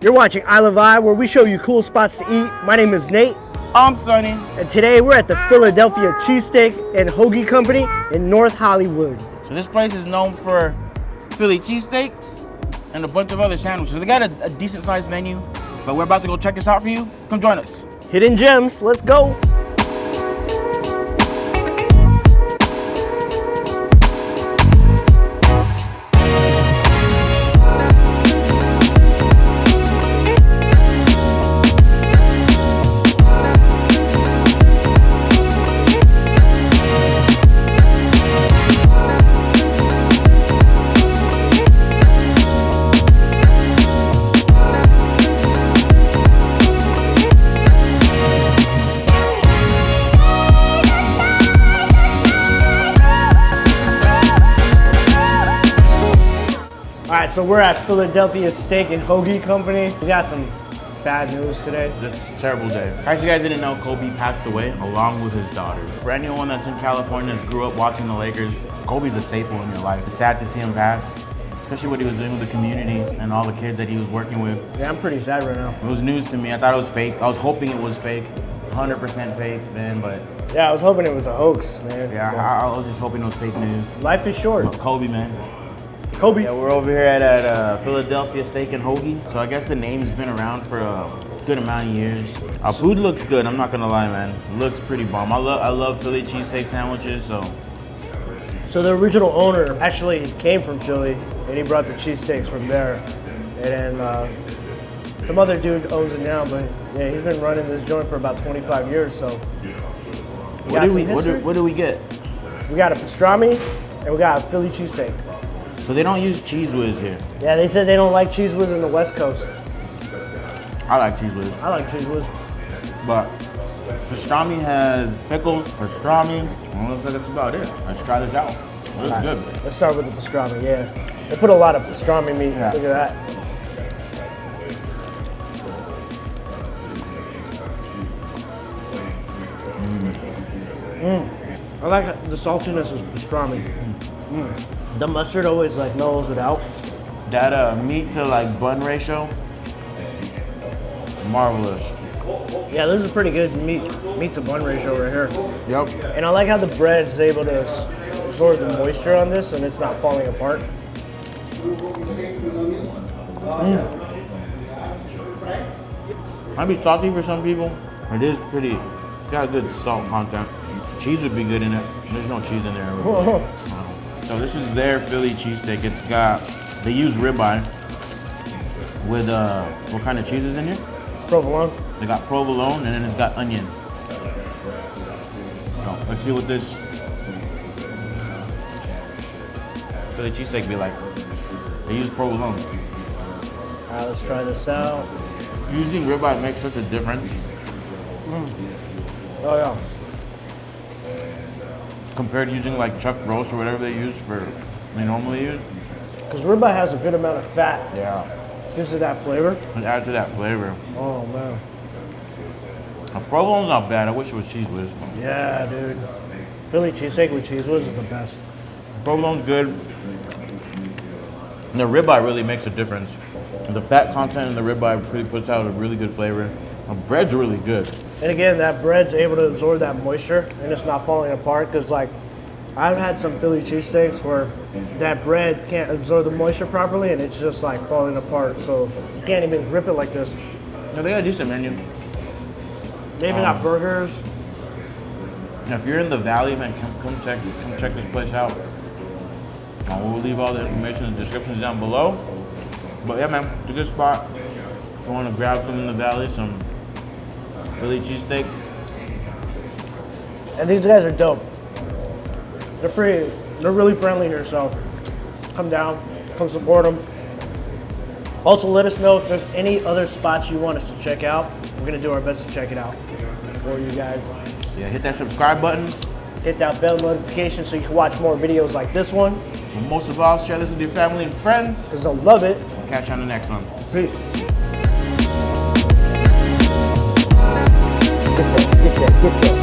You're watching I Love I, where we show you cool spots to eat. My name is Nate. I'm Sonny. And today we're at the Philadelphia Cheesesteak and Hoagie Company in North Hollywood. So this place is known for Philly cheesesteaks and a bunch of other sandwiches. They got a decent sized menu, but we're about to go check this out for you. Come join us. Hidden gems, let's go. Alright, so we're at Philadelphia Steak and Hoagie Company. We got some bad news today. It's a terrible day. In case you guys didn't know, Kobe passed away along with his daughter. For anyone that's in California and grew up watching the Lakers, Kobe's a staple in your life. It's sad to see him pass, especially what he was doing with the community and all the kids that he was working with. Yeah, I'm pretty sad right now. It was news to me. I thought it was fake. I was hoping it was fake. 100% fake then, but yeah, I was hoping it was a hoax, man. yeah, I was just hoping it was fake news. Life is short. But Kobe, man. Kobe. Yeah, we're over here at Philadelphia Steak and Hoagie. So I guess the name's been around for a good amount of years. Our food looks good, I'm not gonna lie, man. It looks pretty bomb. I love Philly cheesesteak sandwiches, So the original owner actually came from Philly, and he brought the cheesesteaks from there. And then some other dude owns it now, but yeah, he's been running this joint for about 25 years, so. What do we get? We got a pastrami, and we got a Philly cheesesteak. So they don't use Cheese Whiz here. Yeah, they said they don't like Cheese Whiz in the West Coast. I like Cheese Whiz. I like Cheese Whiz. But pastrami has pickles, pastrami. Well, looks like that's about it. Let's try this out. It looks good. Let's start with the pastrami, yeah. They put a lot of pastrami meat, Yeah. Look at that. I like the saltiness of pastrami. The mustard always like mellows it out. That meat to like bun ratio, marvelous. Yeah, this is pretty good meat to bun ratio right here. Yep. And I like how the bread's able to absorb the moisture on this and it's not falling apart. Might be salty for some people. It is pretty, it's got a good salt content. Cheese would be good in it. There's no cheese in there. So this is their Philly cheesesteak. It's got, they use ribeye with, what kind of cheese is in here? Provolone. They got provolone and then it's got onion. So let's see what this Philly cheesesteak be like. They use provolone. All right, let's try this out. Using ribeye makes such a difference. Oh yeah. Compared to using like chuck roast or whatever they normally use. Because ribeye has a good amount of fat. Yeah. Gives it that flavor. It adds to that flavor. Oh man. A provolone's not bad. I wish it was Cheese Whiz. Yeah, dude. Philly cheesesteak with Cheese Whiz is the best. Provolone's good. And the ribeye really makes a difference. The fat content in the ribeye really puts out a really good flavor. The bread's really good. And again, that bread's able to absorb that moisture and it's not falling apart because like I've had some Philly cheesesteaks where that bread can't absorb the moisture properly and it's just like falling apart. So you can't even grip it like this. No, they got a decent menu. They even got burgers. And if you're in the valley, man, come check this place out. We'll leave all the information in the descriptions down below. But yeah, man, it's a good spot. If you want to grab some in the valley, some Philly cheesesteak. And these guys are dope. They're really friendly here, so come down, come support them. Also, let us know if there's any other spots you want us to check out. We're gonna do our best to check it out for you guys. Yeah, hit that subscribe button. Hit that bell notification so you can watch more videos like this one. And most of all, share this with your family and friends. Because they'll love it. We'll catch you on the next one. Peace. Get that.